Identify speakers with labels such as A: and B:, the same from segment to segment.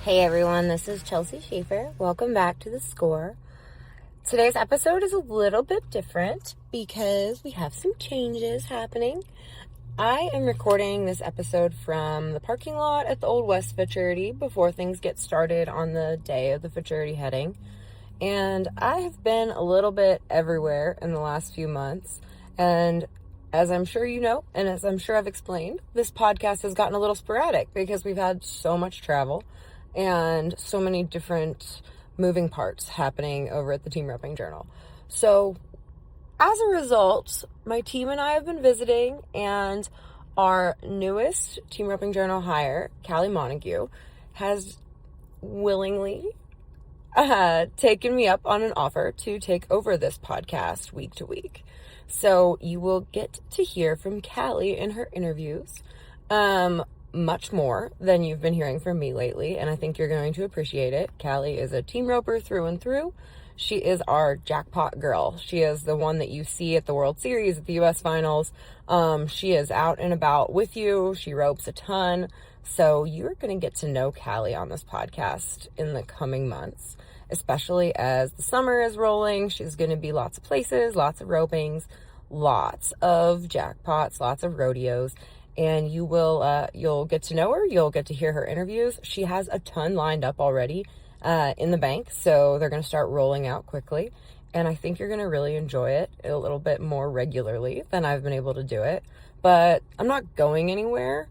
A: Hey everyone, this is Chelsea Shaffer. Welcome back to The Score. Today's episode is a little bit different because we have some changes happening. I am recording this episode from the parking lot at the old West Futurity before things get started on the day of the Futurity heading. And I have been a little bit everywhere in the last few months. And as I'm sure you know, and as I'm sure I've explained, this podcast has gotten a little sporadic because we've had so much travel and so many different moving parts happening over at the Team Roping Journal. So as a result, my team and I have been visiting, and our newest Team Roping Journal hire, Calli Montague, has willingly taken me up on an offer to take over this podcast week to week. So you will get to hear from Calli in her interviews much more than you've been hearing from me lately, and I think you're going to appreciate it. Calli is a team roper through and through. She is our jackpot girl. She is the one that you see at the World Series, at the U.S. Finals. She is out and about with you. She ropes a ton. So you're going to get to know Calli on this podcast in the coming months, especially as the summer is rolling. She's going to be lots of places, lots of ropings, lots of jackpots, lots of rodeos, and you'll get to know her. You'll get to hear her interviews. She has a ton lined up already in the bank, so they're going to start rolling out quickly, and I think you're going to really enjoy it a little bit more regularly than I've been able to do it. But I'm not going anywhere.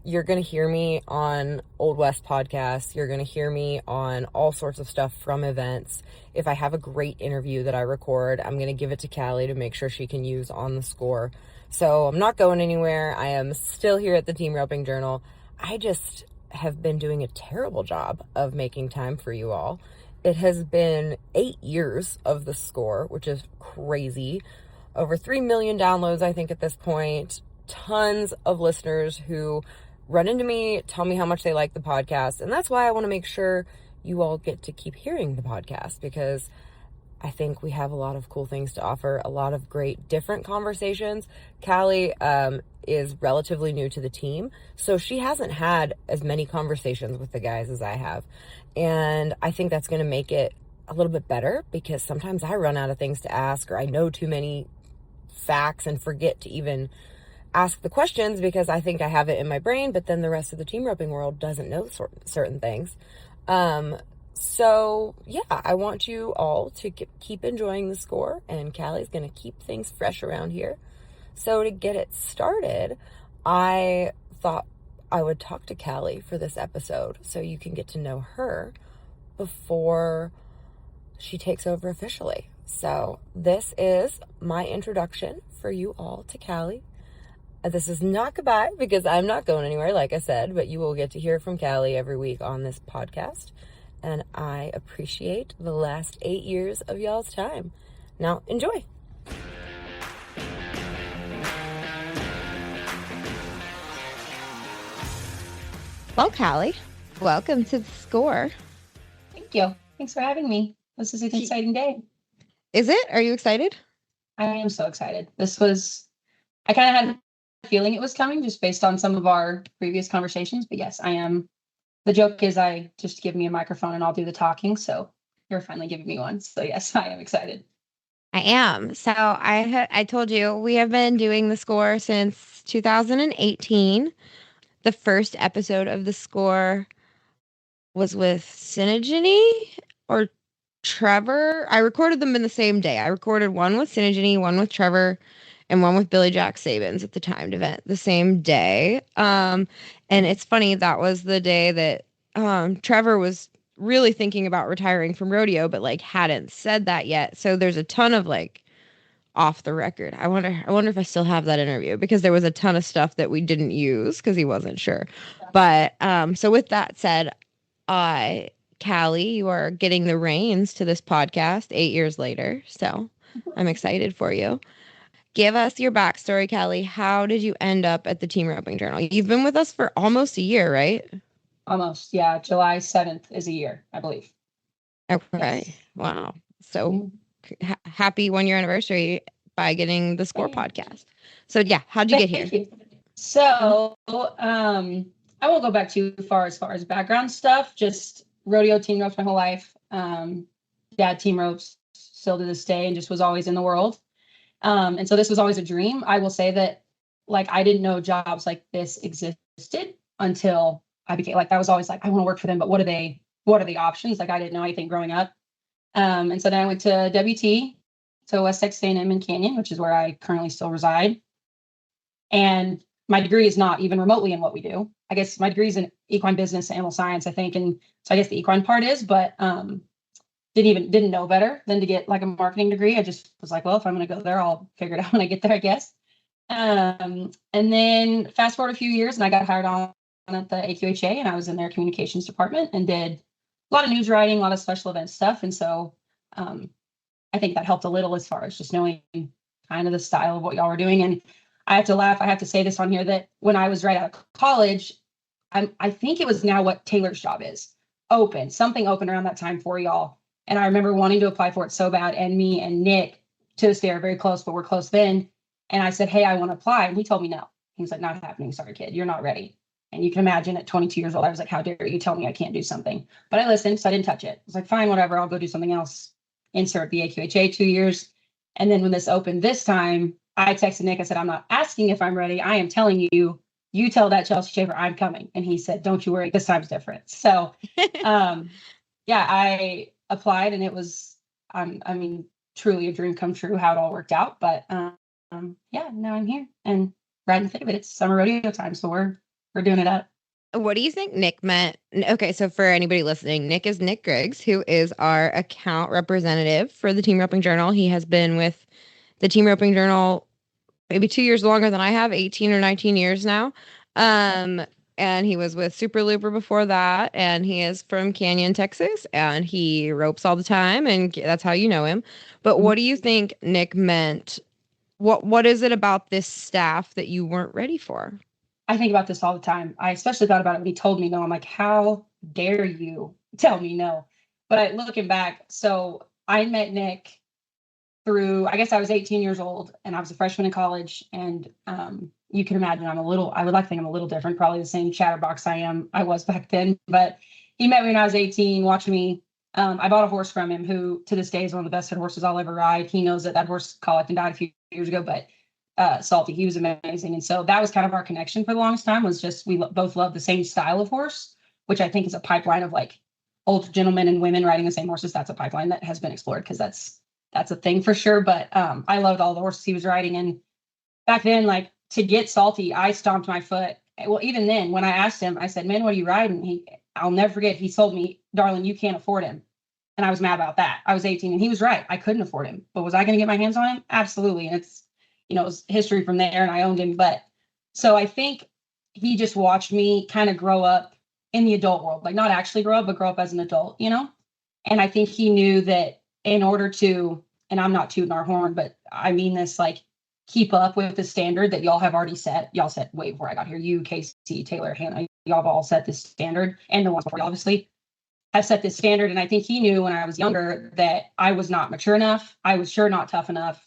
A: You're going to hear me on Old West podcasts. You're going to hear me on all sorts of stuff from events. If I have a great interview that I record, I'm going to give it to Calli to make sure she can use on the score. So I'm not going anywhere. I am still here at the Team Roping Journal. I just have been doing a terrible job of making time for you all. It has been 8 years of the score, which is crazy. Over 3 million downloads, I think, at this point. Tons of listeners who run into me, tell me how much they like the podcast. And that's why I want to make sure you all get to keep hearing the podcast, because I think we have a lot of cool things to offer, a lot of great different conversations. Calli is relatively new to the team, so she hasn't had as many conversations with the guys as I have. And I think that's going to make it a little bit better, because sometimes I run out of things to ask, or I know too many facts and forget to even ask the questions because I think I have it in my brain, but then the rest of the team roping world doesn't know certain things. So yeah, I want you all to keep enjoying the score, and Calli's going to keep things fresh around here. So to get it started, I thought I would talk to Calli for this episode so you can get to know her before she takes over officially. So this is my introduction for you all to Calli. This is not goodbye, because I'm not going anywhere, like I said, but you will get to hear from Calli every week on this podcast. And I appreciate the last 8 years of y'all's time. Now, enjoy. Well, Calli, welcome to the score.
B: Thank you. Thanks for having me. This is an exciting day.
A: Is it? Are you excited?
B: I am so excited. I kind of had a feeling it was coming just based on some of our previous conversations, but yes, I am. The joke is just give me a microphone and I'll do the talking. So you're finally giving me one. So yes, I am excited.
A: I am. So I told you we have been doing the score since 2018. The first episode of the score was with Synergy or Trevor. I recorded them in the same day. I recorded one with Synergy, one with Trevor, and one with Billy Jack Sabins at the timed event the same day. And it's funny, that was the day that Trevor was really thinking about retiring from rodeo, but hadn't said that yet. So there's a ton of off the record. I wonder if I still have that interview, because there was a ton of stuff that we didn't use because he wasn't sure. But so with that said, Calli, you are getting the reins to this podcast 8 years later. So I'm excited for you. Give us your backstory, Calli. How did you end up at the Team Roping Journal? You've been with us for almost a year, right?
B: Almost, yeah. July 7th is a year, I believe.
A: Okay. Yes. Wow. So happy 1 year anniversary by getting the Score podcast. So yeah, how'd you get here?
B: So I won't go back too far as background stuff, just rodeo team ropes my whole life. Dad team ropes still to this day and just was always in the world. And so this was always a dream. I will say that like I didn't know jobs like this existed until I became like, that was always like, I want to work for them, but what are the options? Like I didn't know anything growing up. And so then I went to WT, so West Texas A&M in Canyon, which is where I currently still reside. And my degree is not even remotely in what we do. I guess my degree is in equine business, animal science, I think. And so I guess the equine part is, but didn't know better than to get like a marketing degree. I just was like, well, if I'm going to go there, I'll figure it out when I get there, I guess. And then fast forward a few years and I got hired on at the AQHA and I was in their communications department and did a lot of news writing, a lot of special event stuff. And so I think that helped a little as far as just knowing kind of the style of what y'all were doing. And I have to laugh. I have to say this on here that when I was right out of college, I think it was now what Taylor's job is something open around that time for y'all. And I remember wanting to apply for it so bad. And me and Nick to this day are very close, but we're close then. And I said, hey, I want to apply. And he told me no. He was like, not happening. Sorry, kid, you're not ready. And you can imagine at 22 years old, I was like, how dare you tell me I can't do something? But I listened, so I didn't touch it. I was like, fine, whatever, I'll go do something else. Insert the AQHA 2 years. And then when this opened this time, I texted Nick. I said, I'm not asking if I'm ready. I am telling you, you tell that Chelsea Shaffer I'm coming. And he said, don't you worry, this time's different. So yeah, I applied and it was, I mean, truly a dream come true how it all worked out. But yeah, now I'm here and right in the thick of it. It's summer rodeo time. So we're doing it up.
A: What do you think Nick meant? Okay, so for anybody listening, Nick is Nick Griggs, who is our account representative for the Team Roping Journal. He has been with the Team Roping Journal maybe 2 years longer than I have, 18 or 19 years now. And he was with Super Looper before that. And he is from Canyon, Texas, and he ropes all the time. And that's how you know him. But what do you think Nick meant? What is it about this staff that you weren't ready for?
B: I think about this all the time. I especially thought about it when he told me no. I'm like, how dare you tell me no? But looking back, so I met Nick through, I guess I was 18 years old and I was a freshman in college. And you can imagine I would like to think I'm a little different, probably the same chatterbox I was back then. But he met me when I was 18, watched me. I bought a horse from him who to this day is one of the best horses I'll ever ride. He knows that horse colicked and died a few years ago, but Salty, he was amazing. And so that was kind of our connection for the longest time, was just we both love the same style of horse, which I think is a pipeline of like older gentlemen and women riding the same horses. That's a pipeline that has been explored because that's a thing for sure. But I loved all the horses he was riding. And back then, like to get Salty, I stomped my foot. Well, even then, when I asked him, I said, man, what are you riding? I'll never forget. He told me, darling, you can't afford him. And I was mad about that. I was 18 and he was right. I couldn't afford him. But was I going to get my hands on him? Absolutely. And it's, it was history from there and I owned him. But so I think he just watched me kind of grow up in the adult world, like not actually grow up, but grow up as an adult, And I think he knew that in order to, and I'm not tooting our horn, but I mean this, like keep up with the standard that y'all have already set. Y'all set way before I got here. You, Casey, Taylor, Hannah, y'all have all set this standard, and the ones before you obviously have set this standard. And I think he knew when I was younger that I was not mature enough. I was sure not tough enough.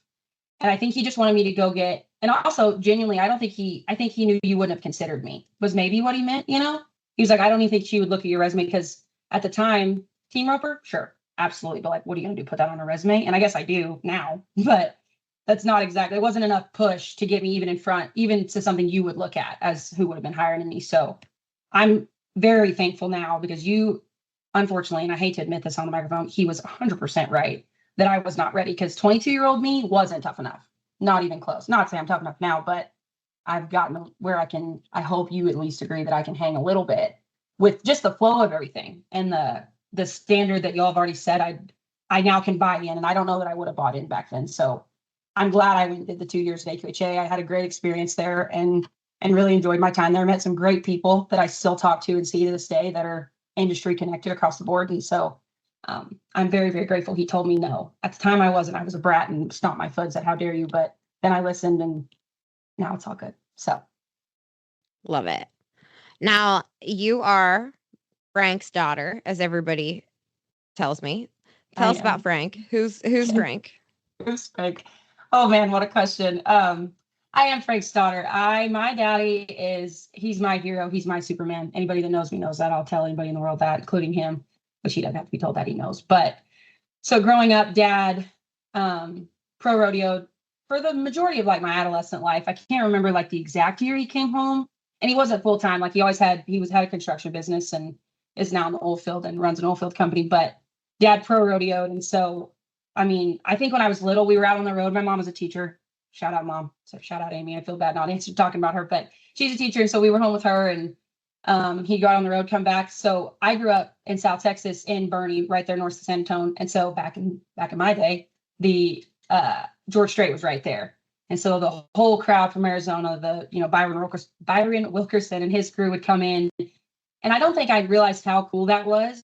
B: And I think he just wanted me to go get, and also genuinely, I think he knew you wouldn't have considered me, was maybe what he meant, He was like, I don't even think she would look at your resume because at the time, team roper, sure, absolutely. But like, what are you going to do? Put that on a resume? And I guess I do now, but that's not exactly, it wasn't enough push to get me even in front, even to something you would look at as who would have been hiring me. So I'm very thankful now because you, unfortunately, and I hate to admit this on the microphone, he was 100% right that I was not ready because 22-year-old me wasn't tough enough. Not even close. Not saying I'm tough enough now, but I've gotten where I hope you at least agree that I can hang a little bit with just the flow of everything and the standard that y'all have already said. I now can buy in, and I don't know that I would have bought in back then. So I'm glad I went and did the 2 years at AQHA. I had a great experience there and really enjoyed my time there. Met some great people that I still talk to and see to this day that are industry connected across the board. And so I'm very, very grateful he told me no. At the time I wasn't. I was a brat and stomped my foot and said, how dare you? But then I listened and now it's all good. So.
A: Love it. Now you are Frank's daughter, as everybody tells me. Tell us about Frank. Who's Frank?
B: Who's Frank? Oh man, what a question. I am Frank's daughter. My daddy he's my hero. He's my Superman. Anybody that knows me knows that. I'll tell anybody in the world that, including him, which he doesn't have to be told that he knows. But so growing up, dad, pro rodeo for the majority of like my adolescent life. I can't remember like the exact year he came home, and he wasn't full time. Like he had a construction business and is now in the oil field and runs an oil field company. But dad pro rodeoed, and so I mean, I think when I was little, we were out on the road. My mom was a teacher. Shout out, Mom. So shout out, Amy. I feel bad not talking about her, but she's a teacher. And so we were home with her, and he'd go out on the road, come back. So I grew up in South Texas in Bernie, right there north of San Antonio. And so back in my day, the George Strait was right there. And so the whole crowd from Arizona, Byron Wilkerson and his crew would come in. And I don't think I realized how cool that was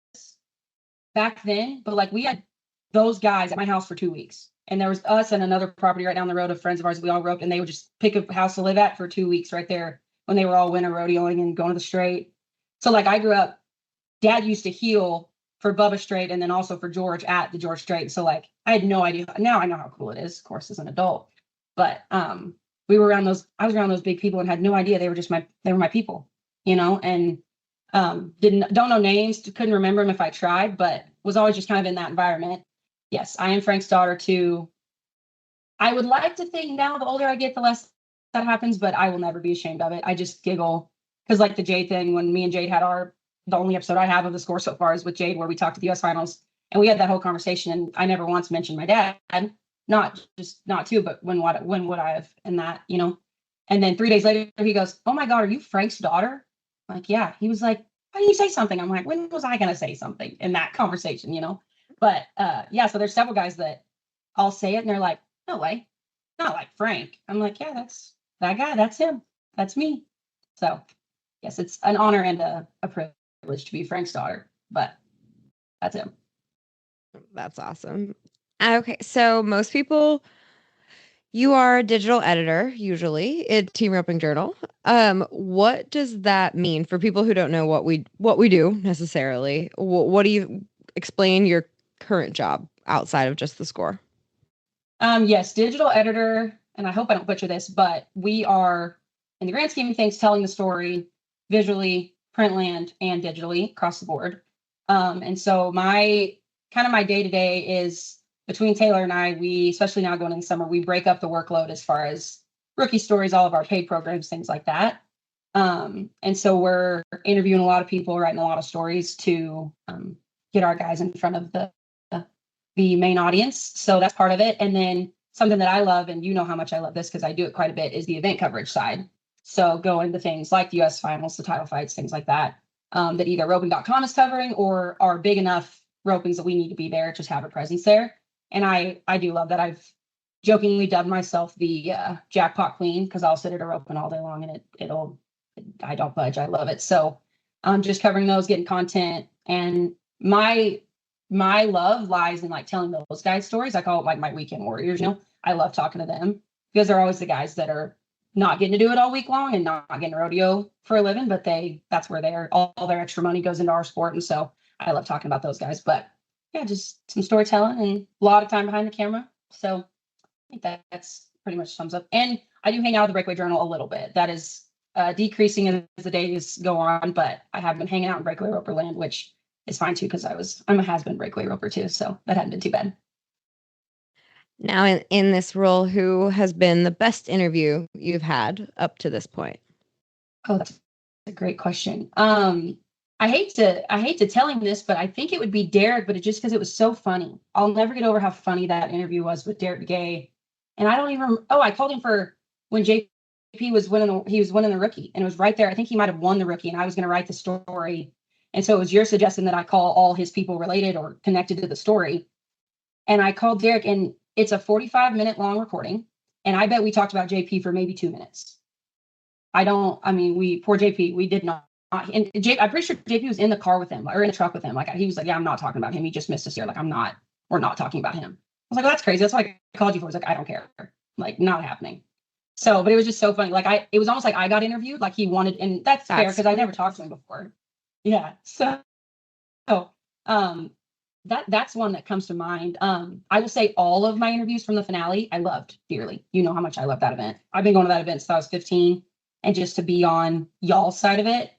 B: back then. But like we had those guys at my house for 2 weeks. And there was us and another property right down the road of friends of ours. We all grew up, and they would just pick a house to live at for 2 weeks right there when they were all winter rodeoing and going to the Strait. So like I grew up, Dad used to heel for Bubba Strait and then also for George at the George Strait. So like I had no idea. Now I know how cool it is, of course, as an adult. But I was around those big people and had no idea they were my people, and don't know names, couldn't remember them if I tried, but was always just kind of in that environment. Yes, I am Frank's daughter too. I would like to think now the older I get, the less that happens, but I will never be ashamed of it. I just giggle because like the Jade thing, when me and Jade had the only episode I have of the score so far is with Jade, where we talked to the US finals, and we had that whole conversation, and I never once mentioned my dad, not to, but when would I have in that, and then 3 days later he goes, "Oh my God, are you Frank's daughter?" I'm like, yeah. He was like, "Why didn't you say something?" I'm like, when was I going to say something in that conversation, But yeah, so there's several guys that I'll say it and they're like, "No way, not like Frank." I'm like, "Yeah, that's that guy. That's him. That's me." So yes, it's an honor and a privilege to be Frank's daughter, but that's him.
C: That's awesome. Okay, so most people, you are a digital editor usually at Team Roping Journal. What does that mean for people who don't know what we do necessarily? What do you explain your current job outside of just the score?
B: Yes, digital editor, and I hope I don't butcher this, but we are, in the grand scheme of things, telling the story visually, printland, and digitally across the board. And so my day-to-day is between Taylor and I, we, especially now going in the summer, we break up the workload as far as rookie stories, all of our paid programs, things like that. And so we're interviewing a lot of people, writing a lot of stories to get our guys in front of the main audience. So that's part of it. And then something that I love, and you know how much I love this because I do it quite a bit, is the event coverage side. So go into things like the US finals, the title fights, things like that, that either roping.com is covering or are big enough ropings that we need to be there, just have a presence there. And I do love that. I've jokingly dubbed myself the jackpot queen because I'll sit at a roping all day long and I don't budge. I love it. So I'm just covering those, getting content, and my love lies in like telling those guys stories. I call it like my weekend warriors. I love talking to them because they're always the guys that are not getting to do it all week long and not getting a rodeo for a living, but that's where all their extra money goes into our sport. And so I love talking about those guys. But yeah, just some storytelling and a lot of time behind the camera. So I think that's pretty much sums up. And I do hang out at the Breakaway Journal a little bit. That is decreasing as the days go on, but I have been hanging out in Breakaway Roper land, which is fine too, because I'm a has-been Breakaway Roper too, so that hadn't been too bad.
C: Now, in this role, who has been the best interview you've had up to this point?
B: Oh, that's a great question. I hate to tell him this, but I think it would be Derek, but it's just because it was so funny. I'll never get over how funny that interview was with Derek Gay. And I called him for when JP was winning the rookie, and it was right there. I think he might have won the rookie, and I was going to write the story. And so it was your suggestion that I call all his people related or connected to the story. And I called Derek, and it's a 45-minute long recording. And I bet we talked about JP for maybe 2 minutes. Poor JP, we did not. And I'm pretty sure JP was in the car with him or in the truck with him. Like he was like, "Yeah, I'm not talking about him. He just missed us here. Like we're not talking about him." I was like, "Oh, that's crazy. That's why I called you for." He's like, "I don't care. Like, not happening." So, but it was just so funny. Like it was almost like I got interviewed, like he wanted, and that's fair because I never talked to him before. Yeah. So that's one that comes to mind. I will say all of my interviews from the finale, I loved dearly. You know how much I love that event. I've been going to that event since I was 15, and just to be on y'all's side of it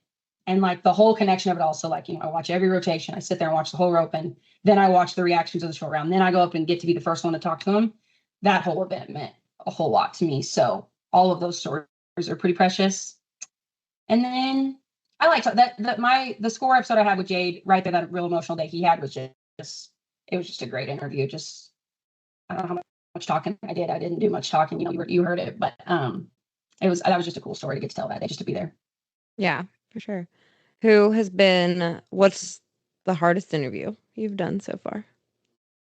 B: and like the whole connection of it all. So like, I watch every rotation. I sit there and watch the whole rope, and then I watch the reactions of the short round. Then I go up and get to be the first one to talk to them. That whole event meant a whole lot to me. So all of those stories are pretty precious. And then I liked the score episode I had with Jade right there, that real emotional day he had was just, it was just a great interview. Just, I don't know how much talking I did. I didn't do much talking, you heard it, but that was just a cool story to get to tell that day, just to be there.
C: Yeah, for sure. What's the hardest interview you've done so far?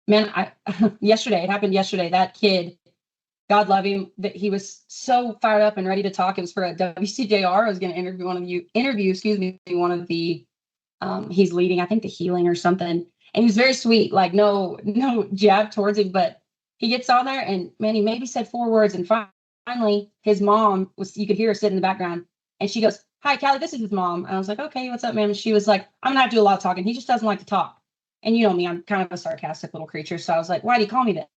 B: Man, it happened yesterday. That kid, God love him, that he was so fired up and ready to talk. It was for a WCJR. I was going to interview one of the, he's leading, I think, the healing or something. And he was very sweet, like no jab towards him, but he gets on there and man, he maybe said 4 words. And finally his mom you could hear her sit in the background, and she goes, "Hi, Calli, this is his mom." And I was like, "Okay, what's up, ma'am?" And she was like, "I'm gonna have to do a lot of talking. He just doesn't like to talk." And you know me, I'm kind of a sarcastic little creature. So I was like, "Why do you call me that?"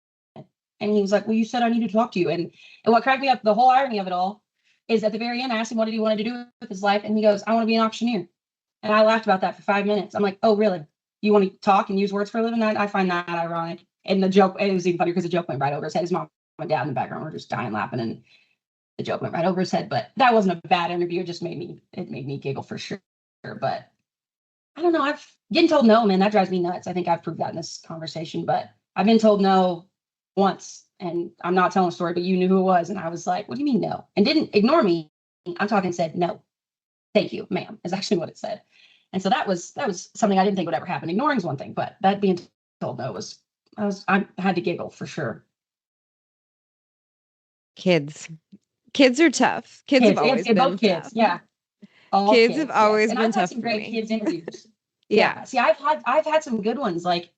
B: And he was like, "Well, you said I need to talk to you." And what cracked me up, the whole irony of it all, is at the very end, I asked him what did he want to do with his life. And he goes, "I want to be an auctioneer." And I laughed about that for 5 minutes. I'm like, "Oh, really? You want to talk and use words for a living?" I find that ironic. And the joke, it was even funny because the joke went right over his head. His mom and dad in the background were just dying laughing, and the joke went right over his head. But that wasn't a bad interview. It made me giggle for sure. But I don't know. I've getting told no, man, that drives me nuts. I think I've proved that in this conversation, but I've been told no once, and I'm not telling a story, but you knew who it was. And I was like, "What do you mean no?" And didn't ignore me. I'm talking, said, "No, thank you, ma'am," is actually what it said. And so that was something I didn't think would ever happen. Ignoring is one thing, but that being told no I had to giggle for sure.
C: Kids are tough. Kids have always been
B: both
C: tough.
B: kids. Yeah.
C: All kids have always been tough
B: some
C: for
B: great
C: me.
B: kids interviews.
C: Yeah.
B: See, I've had some good ones. Like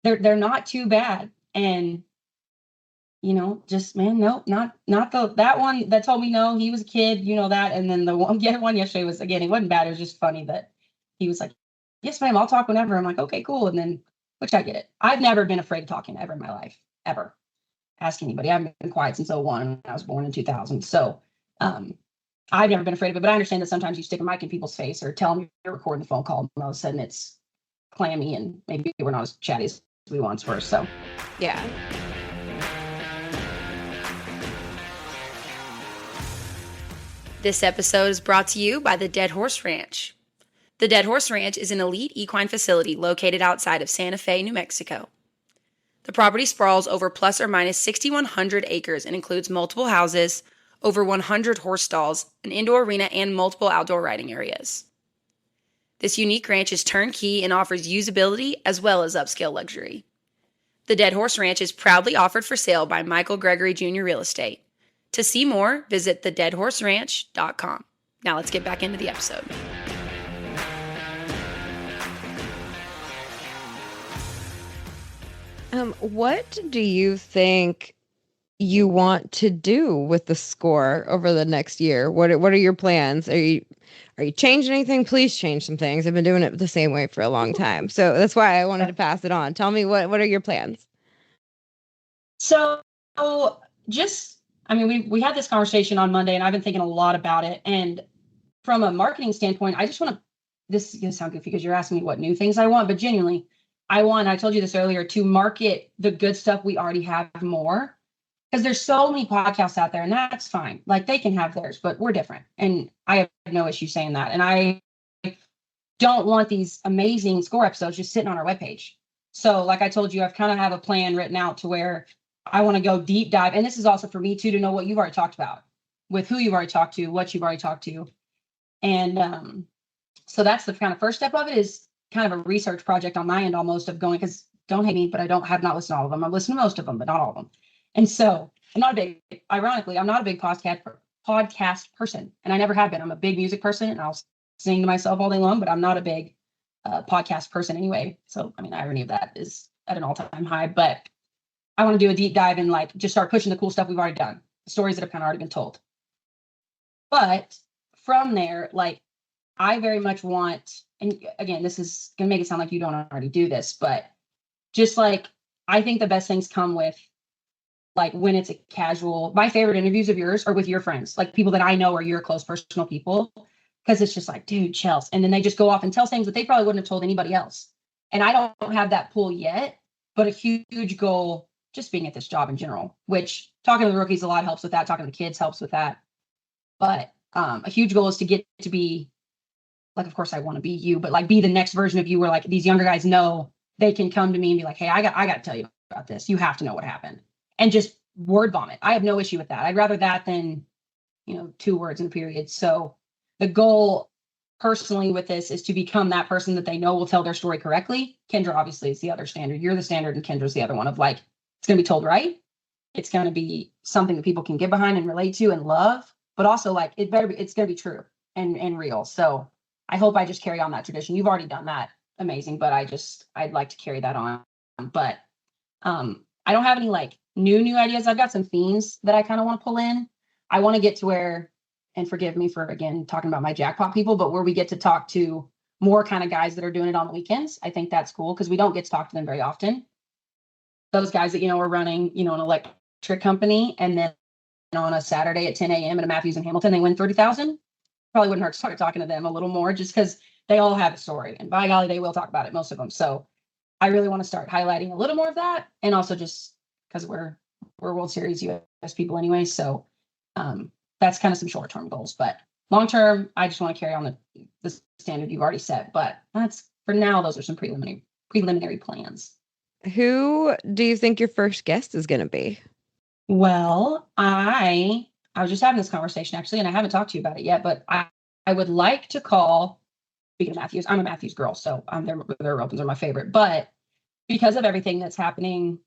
B: they're not too bad. And just man, no, not that one that told me no, he was a kid, that. And then the one yesterday was, again, it wasn't bad. It was just funny that he was like, "Yes, ma'am, I'll talk whenever." I'm like, "Okay, cool." And then, which I get it. I've never been afraid of talking ever in my life, ever. Ask anybody. I haven't been quiet since 01. I was born in 2000. So I've never been afraid of it, but I understand that sometimes you stick a mic in people's face or tell them you're recording the phone call, and all of a sudden it's clammy and maybe we're not as chatty as we once were. So
C: yeah.
D: This episode is brought to you by the Dead Horse Ranch. The Dead Horse Ranch is an elite equine facility located outside of Santa Fe, New Mexico. The property sprawls over plus or minus 6,100 acres and includes multiple houses, over 100 horse stalls, an indoor arena, and multiple outdoor riding areas. This unique ranch is turnkey and offers usability as well as upscale luxury. The Dead Horse Ranch is proudly offered for sale by Michael Gregory Jr. Real Estate. To see more, visit thedeadhorseranch.com. Now let's get back into the episode.
C: What do you think you want to do with the score over the next year? What are your plans? Are you changing anything? Please change some things. I've been doing it the same way for a long time. So that's why I wanted to pass it on. Tell me what are your plans?
B: So we had this conversation on Monday, and I've been thinking a lot about it. And from a marketing standpoint, I just want to, this is going to sound goofy because you're asking me what new things I want, but genuinely, I told you this earlier, to market the good stuff we already have more. Because there's so many podcasts out there, and that's fine. Like, they can have theirs, but we're different. And I have no issue saying that. And I don't want these amazing score episodes just sitting on our webpage. So like I told you, I've kind of have a plan written out to where I want to go deep dive. And this is also for me too, to know what you've already talked about, with who you've already talked to, what you've already talked to. And so that's the kind of first step of it, is kind of a research project on my end almost, of going, because don't hate me, but I have not listened to all of them. I've listened to most of them, but not all of them. And so I'm not a big podcast person, and I never have been. I'm a big music person, and I'll sing to myself all day long, but I'm not a big podcast person anyway. So, I mean, the irony of that is at an all-time high, but I want to do a deep dive and like just start pushing the cool stuff we've already done, the stories that have kind of already been told. But from there, like, I very much want, and again, this is going to make it sound like you don't already do this, but just like, I think the best things come with like when it's a casual. My favorite interviews of yours are with your friends, like people that I know are your close personal people, because it's just like, dude, Chels. And then they just go off and tell things that they probably wouldn't have told anybody else. And I don't have that pull yet, but a huge goal just being at this job in general, which talking to the rookies a lot helps with that. Talking to the kids helps with that. But a huge goal is to get to be like, of course I want to be you, but like be the next version of you where like these younger guys know they can come to me and be like, hey, I got to tell you about this. You have to know what happened. And just word vomit. I have no issue with that. I'd rather that than, 2 words in a period. So the goal personally with this is to become that person that they know will tell their story correctly. Kendra obviously is the other standard. You're the standard and Kendra's the other one of like, it's going to be told right. It's going to be something that people can get behind and relate to and love, but also like it's going to be true and real. So I hope I just carry on that tradition. You've already done that. Amazing. But I'd like to carry that on. But I don't have any like new ideas. I've got some themes that I kind of want to pull in. I want to get to where, and forgive me for, again, talking about my jackpot people, but where we get to talk to more kind of guys that are doing it on the weekends. I think that's cool because we don't get to talk to them very often. Those guys that, are running, an electric company, and then on a Saturday at 10 a.m. at a Matthews in Hamilton, they win 30,000. Probably wouldn't hurt to start talking to them a little more just because they all have a story. And by golly, they will talk about it, most of them. So I really want to start highlighting a little more of that. And also just because we're World Series US people anyway. So that's kind of some short-term goals. But long-term, I just want to carry on the standard you've already set. But that's, for now, those are some preliminary plans.
C: Who do you think your first guest is going to be?
B: Well, I was just having this conversation actually, and I haven't talked to you about it yet, but I would like to call, speaking of Matthews, I'm a Matthews girl, so their opens are my favorite. But because of everything that's happening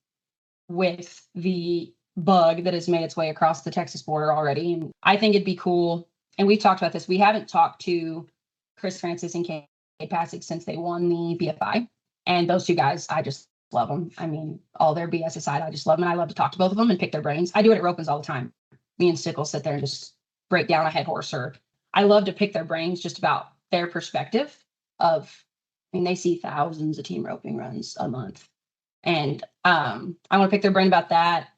B: with the bug that has made its way across the Texas border already, and I think it'd be cool, and we've talked about this, we haven't talked to Chris Francis and Kate Passig since they won the BFI. And those two guys, I just love them. I mean, all their BS aside, I just love them. And I love to talk to both of them and pick their brains. I do it at Ropens all the time. Me and Stickle sit there and just break down a head horse, or I love to pick their brains just about their perspective of, they see thousands of team roping runs a month. And I want to pick their brain about that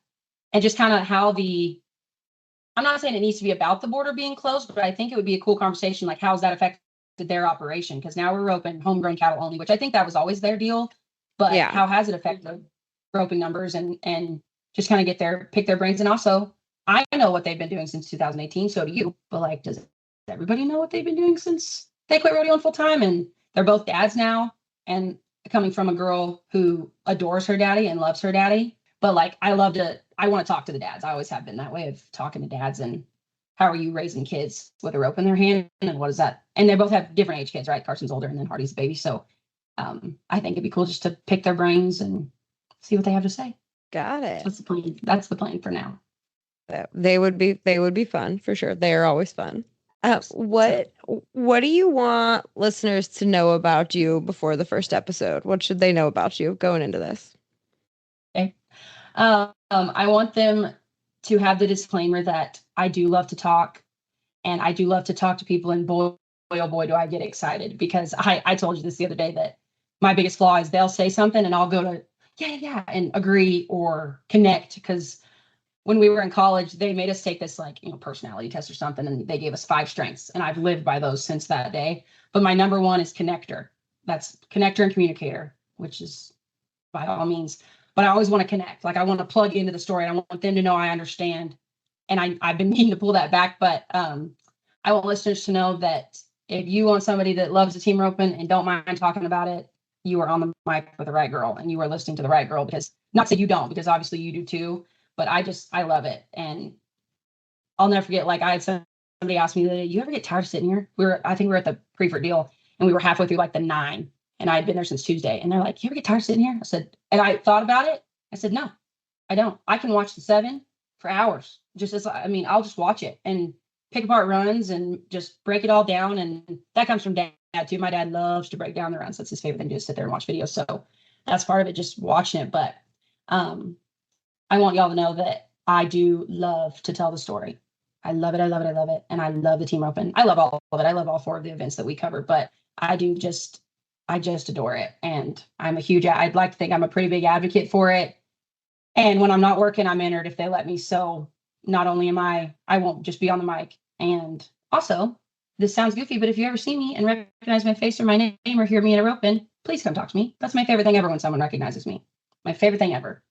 B: and just kind of how I'm not saying it needs to be about the border being closed, but I think it would be a cool conversation. Like, how's that affected their operation? Because now we're roping homegrown cattle only, which I think that was always their deal. But yeah, how has it affected roping numbers and just kind of pick their brains? And also, I know what they've been doing since 2018. So do you. But like, does everybody know what they've been doing since they quit rodeoing full time? And they're both dads now. And coming from a girl who adores her daddy and loves her daddy. But like, I want to talk to the dads. I always have been that way of talking to dads and how are you raising kids with a rope in their hand? And what is that? And they both have different age kids, right? Carson's older and then Hardy's a baby. So I think it'd be cool just to pick their brains and see what they have to say.
C: Got it.
B: That's the plan for now.
C: They would be fun for sure. They are always fun. What do you want listeners to know about you before the first episode? What should they know about you going into this?
B: Okay. I want them to have the disclaimer that I do love to talk, and I do love to talk to people, and boy, oh boy, do I get excited, because I told you this the other day that my biggest flaw is they'll say something and I'll go to, yeah, and agree or connect. Because when we were in college, they made us take this personality test or something, and they gave us 5 strengths, and I've lived by those since that day. But my number one is connector. That's connector and communicator, which is by all means. But I always want to connect. Like, I want to plug into the story, and I want them to know I understand. And I've been needing to pull that back, but I want listeners to know that if you want somebody that loves the team roping and don't mind talking about it, you are on the mic with the right girl, and you are listening to the right girl. Because not that you don't, because obviously you do too, but I love it. And I'll never forget, like, I had somebody ask me, you ever get tired of sitting here? I think we were at the Preferred deal, and we were halfway through like the 9, and I had been there since Tuesday. And they're like, you ever get tired of sitting here? I said, and I thought about it. I said, no, I don't. I can watch the 7 for hours. I'll just watch it and pick apart runs and just break it all down. And that comes from dad too. My dad loves to break down the runs. That's his favorite thing to do, is sit there and watch videos. So that's part of it, just watching it. But I want y'all to know that I do love to tell the story. I love it. I love it. I love it. And I love the team roping. I love all of it. I love all 4 of the events that we covered, but I do just I just adore it. And I'd like to think I'm a pretty big advocate for it. And when I'm not working, I'm entered if they let me. So not only I won't just be on the mic. And also, this sounds goofy, but if you ever see me and recognize my face or my name or hear me in a roping, please come talk to me. That's my favorite thing ever when someone recognizes me. My favorite thing ever.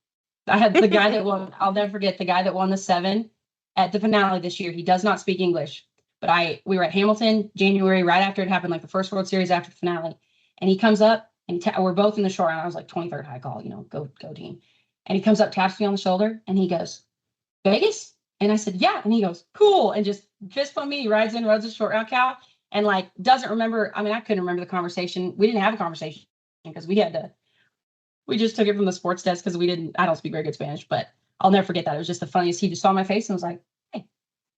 B: I had the guy that won, I'll never forget the guy that won the 7 at the finale this year. He does not speak English, but we were at Hamilton, January, right after it happened, like the first World Series after the finale. And he comes up and we're both in the short round. I was like 23rd high call, go team. And he comes up, taps me on the shoulder, and he goes, Vegas? And I said, yeah. And he goes, cool. And just fist on me. He rides in, roads a short round cow, and like doesn't remember. I mean, I couldn't remember the conversation. We didn't have a conversation because we just took it from the sports desk because I don't speak very good Spanish, but I'll never forget that. It was just the funniest. He just saw my face and was like, hey.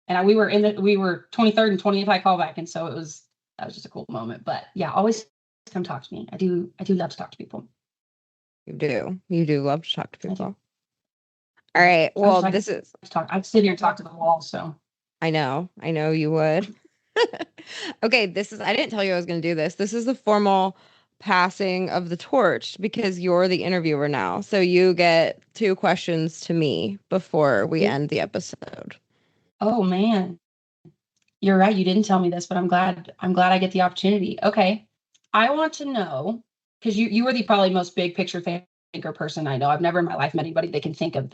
B: And we were 23rd and 20th high callback. And so that was just a cool moment. But yeah, always come talk to me. I do love to talk to people.
C: You do love to talk to people. All right. Well, I
B: sit here and talk to the wall. So
C: I know you would. Okay. I didn't tell you I was going to do this. This is the formal passing of the torch because you're the interviewer now. So you get 2 questions to me before we end the episode.
B: Oh man. You're right. You didn't tell me this, but I'm glad I get the opportunity. Okay. I want to know, because you are the probably most big picture thinker person I know. I've never in my life met anybody that can think of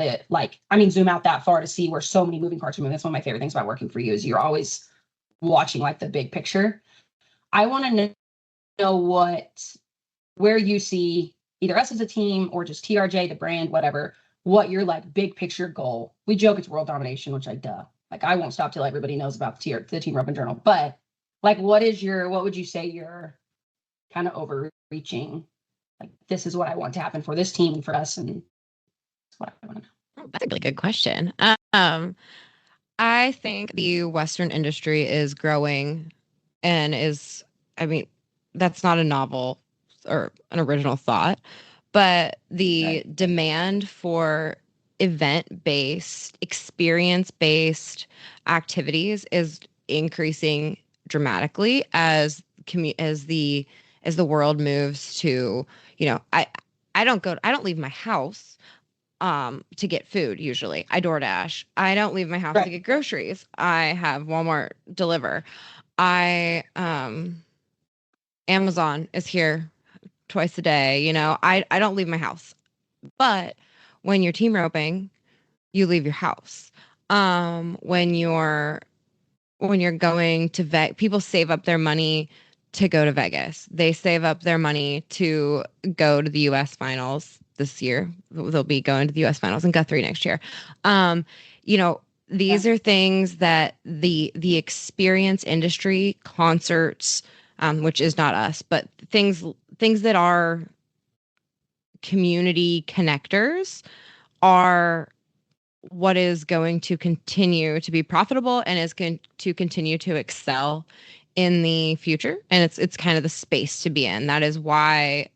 B: zoom out that far to see where so many moving parts are moving. That's one of my favorite things about working for you is you're always watching like the big picture. I want to know where you see either us as a team or just TRJ, the brand, whatever, what your like big picture goal. We joke it's world domination, which I won't stop till everybody knows about the Team Roping Journal. But like, what would you say your kind of overreaching, like, this is what I want to happen for this team and for us, and that's what I want to know.
C: That's a really good question. I think the Western industry is growing and that's not a novel or an original thought, but the demand for event-based, experience-based activities is increasing dramatically as the world moves to, I don't leave my house to get food. Usually I DoorDash. I don't leave my house to get groceries. I have Walmart deliver. Amazon is here twice a day. I don't leave my house, but when you're team roping, you leave your house. When you're going to people save up their money to go to Vegas. They save up their money to go to the U.S. finals this year. They'll be going to the U.S. finals in Guthrie next year. These are things that the experience industry, concerts, which is not us, but things that are community connectors are what is going to continue to be profitable and is going to continue to excel in the future. And it's kind of the space to be in. That is why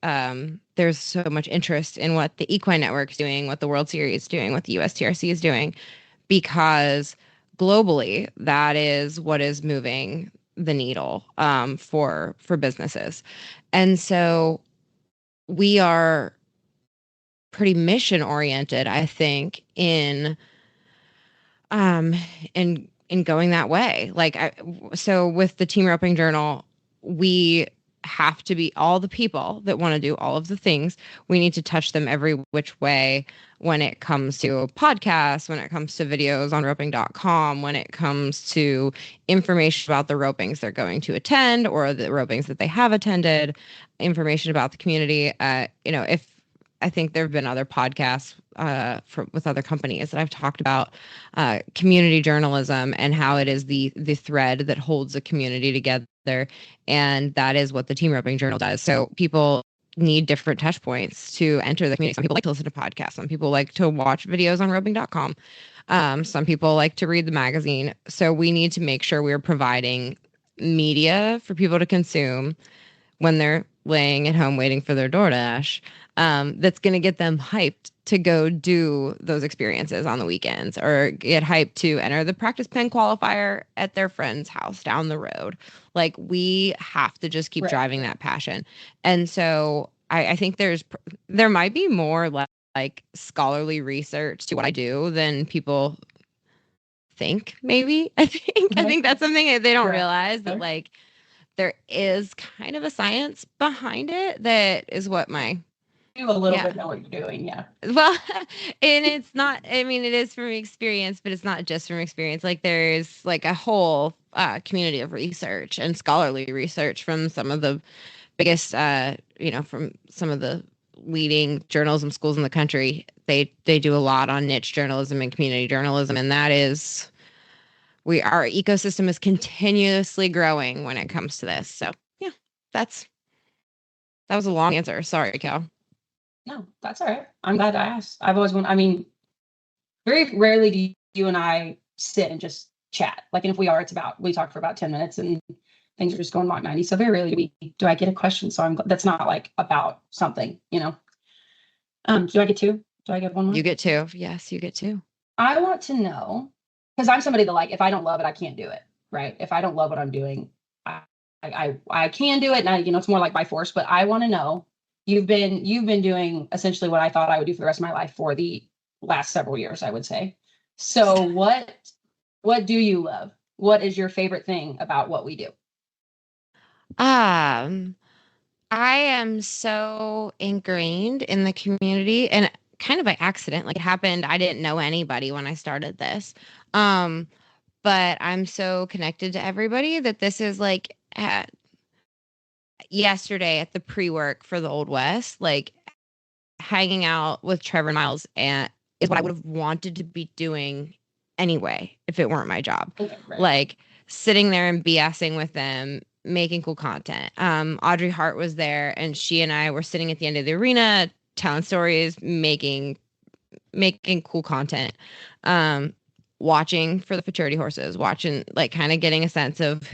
C: there's so much interest in what the Equine Network is doing, what the World Series is doing, what the USTRC is doing, because globally, that is what is moving the needle for businesses. And so we are pretty mission oriented, I think, in going that way. So with the Team Roping Journal, we have to be all the people that want to do all of the things. We need to touch them every which way when it comes to podcasts, when it comes to videos on roping.com, when it comes to information about the ropings they're going to attend or the ropings that they have attended, information about the community. If I think there have been other podcasts with other companies that I've talked about community journalism and how it is the thread that holds a community together. And that is what the Team Roping Journal does. So people need different touch points to enter the community. Some people like to listen to podcasts. Some people like to watch videos on roping.com. Some people like to read the magazine. So we need to make sure we're providing media for people to consume when they're laying at home waiting for their DoorDash, that's going to get them hyped to go do those experiences on the weekends or get hyped to enter the practice pen qualifier at their friend's house down the road. Like, we have to just keep driving that passion. And so I think there might be more like scholarly research to what I do than people think, maybe. I think that's something that they don't realize, that like there is kind of a science behind it that is what my
B: You a little bit know what you're doing, yeah.
C: well, and it's not, I mean, it is from experience, but it's not just from experience. Like, there's like a whole community of research and scholarly research from some of the biggest from some of the leading journalism schools in the country. They do a lot on niche journalism and community journalism, and that is our ecosystem is continuously growing when it comes to this. So yeah, that was a long answer. Sorry, Cal.
B: No, that's all right. I'm glad I asked. I've always wanted, I mean, very rarely do you and I sit and just chat. Like, and if we are, we talk for about 10 minutes and things are just going Mach 90. So very rarely do I get a question. So that's not like about something, you know. Do I get two? Do I get one more?
C: You get two. Yes, you get two.
B: I want to know, because I'm somebody that, like, if I don't love it, I can't do it. Right. If I don't love what I'm doing, I can do it. And it's more like by force, but I want to know, you've been doing essentially what I thought I would do for the rest of my life for the last several years, I would say. So what do you love? What is your favorite thing about what we do?
C: I am so ingrained in the community, and kind of by accident. Like, it happened, I didn't know anybody when I started this. But I'm so connected to everybody that this is like yesterday at the pre-work for the Old West, like hanging out with Trevor and Miles and is what I would have wanted to be doing anyway if it weren't my job.
B: Okay, right.
C: Like, sitting there and BSing with them, making cool content. Audrey Hart was there, and she and I were sitting at the end of the arena, telling stories, making cool content. Watching for the futurity horses, watching, like, kind of getting a sense of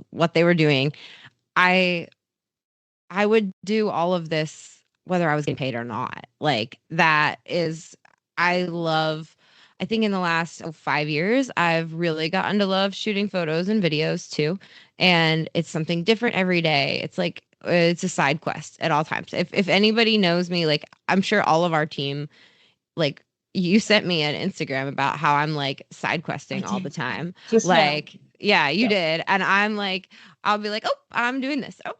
C: what they were doing. I would do all of this whether I was getting paid or not. Like, that is, I think in the last 5 years, I've really gotten to love shooting photos and videos too. And it's something different every day. It's like, it's a side quest at all times. If anybody knows me, like, I'm sure all of our team, like, you sent me an Instagram about how I'm like side questing all the time.
B: Just
C: like, yeah, you did. And I'm like, I'll be like, oh, I'm doing this. Oh,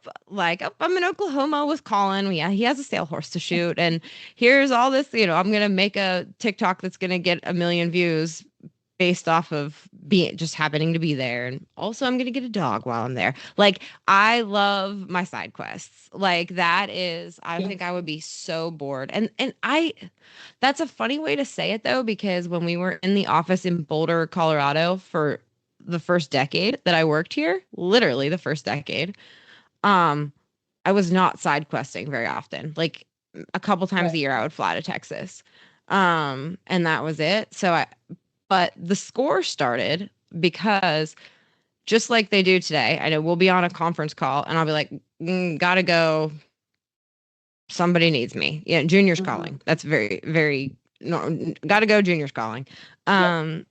C: I'm in Oklahoma with Colin. Yeah, he has a sale horse to shoot. And here's all this, I'm going to make a TikTok that's going to get 1 million views based off of just happening to be there. And also, I'm going to get a dog while I'm there. Like, I love my side quests. Like, that is, I think I would be so bored. And that's a funny way to say it, though, because when we were in the office in Boulder, Colorado for the first decade that I worked here, literally the first decade, I was not side questing very often. Like, a couple times a year I would fly to Texas. And that was it. But the score started because, just like they do today, I know we'll be on a conference call and I'll be like, gotta go. Somebody needs me. Yeah, Junior's calling. That's very, very, gotta go, Junior's calling. And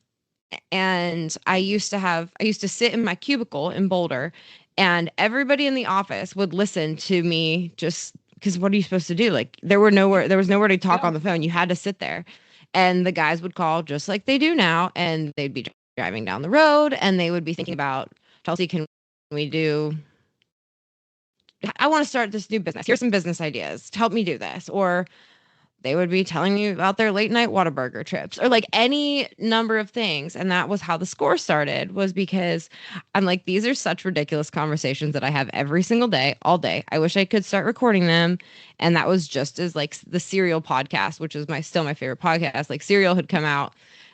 C: I used to sit in my cubicle in Boulder, and everybody in the office would listen to me, just because what are you supposed to do? Like, there was nowhere to talk on the phone. You had to sit there. And the guys would call just like they do now, and they'd be driving down the road, and they would be thinking about, Chelsea, can we do, I want to start this new business. Here's some business ideas. Help me do this. Or they would be telling me about their late night Whataburger trips, or like any number of things. And that was how the score started, was because I'm like, these are such ridiculous conversations that I have every single day, all day. I wish I could start recording them. And that was just as, like, the Serial podcast, which is still my favorite podcast. Like, Serial had come out,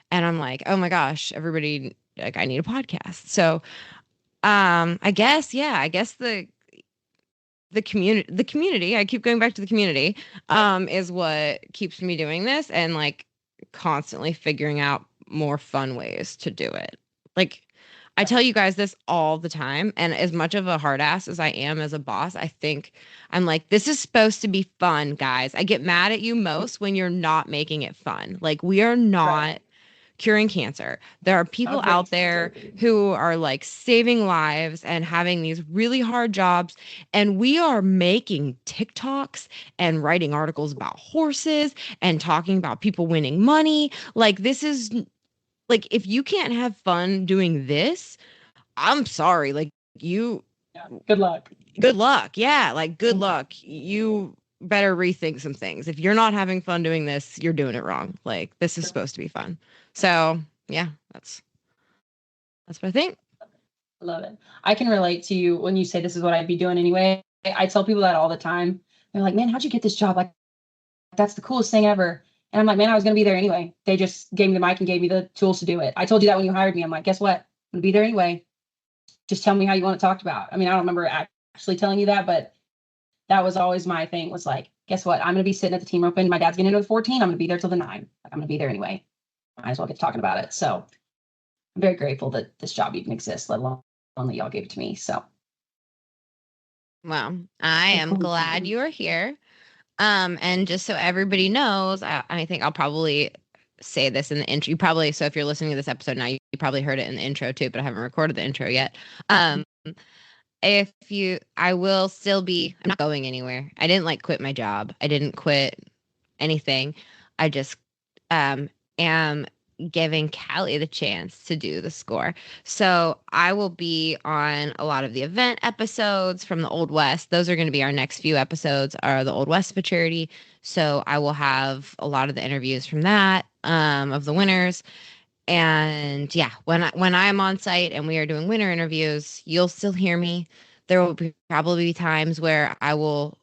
C: and I'm like, oh my gosh, everybody, like, I need a podcast. So I guess the community, I keep going back to the community, is what keeps me doing this, and, like, constantly figuring out more fun ways to do it. Like, I tell you guys this all the time. And as much of a hard ass as I am as a boss, I think I'm like, this is supposed to be fun, guys. I get mad at you most when you're not making it fun. Like, we are not curing cancer. There are people out there who are like saving lives and having these really hard jobs. And we are making TikToks and writing articles about horses and talking about people winning money. Like, this is like, if you can't have fun doing this, I'm sorry. Like, you,
B: Good luck.
C: good luck. Yeah. Like, good luck. You better rethink some things. If you're not having fun doing this, you're doing it wrong. Like, this is supposed to be fun. So yeah, that's what I think.
B: I love it. I can relate to you when you say this is what I'd be doing anyway. I tell people that all the time. They're like, man, how'd you get this job? Like, that's the coolest thing ever. And I'm like, man, I was going to be there anyway. They just gave me the mic and gave me the tools to do it. I told you that when you hired me. I'm like, guess what? I'm going to be there anyway. Just tell me how you want it talked about. I mean, I don't remember actually telling you that, but that was always my thing, was like, guess what? I'm going to be sitting at the team roping. My dad's getting into the 14. I'm going to be there till the 9. Like, I'm going to be there anyway. Might as well get talking about it. So I'm very grateful that this job even exists, let alone that y'all gave it to me. So.
C: Well, I am glad you are here. And just so everybody knows, I think I'll probably say this in the intro. So if you're listening to this episode now, you probably heard it in the intro too, but I haven't recorded the intro yet. I will still be, I'm not going anywhere. I didn't like quit my job. I didn't quit anything. I just am giving Calli the chance to do the score. So I will be on a lot of the event episodes from the Old West. Those are going to be our next few episodes, are the Old West Maturity. So I will have a lot of the interviews from that, of the winners. And yeah, when I'm on site and we are doing winner interviews, you'll still hear me. There will probably be times where I will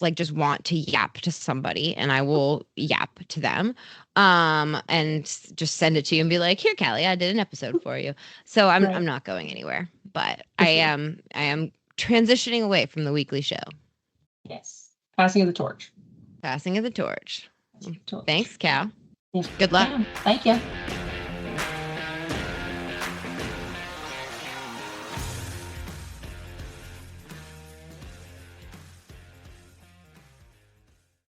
C: like just want to yap to somebody and I will yap to them, and just send it to you and be like, here, Calli, I did an episode for you. So I'm not going anywhere, but I am transitioning away from the weekly show.
B: Yes. Passing of the torch.
C: Passing of the torch. Thanks, Cal.
B: Yeah.
C: Good luck.
B: Yeah, thank you.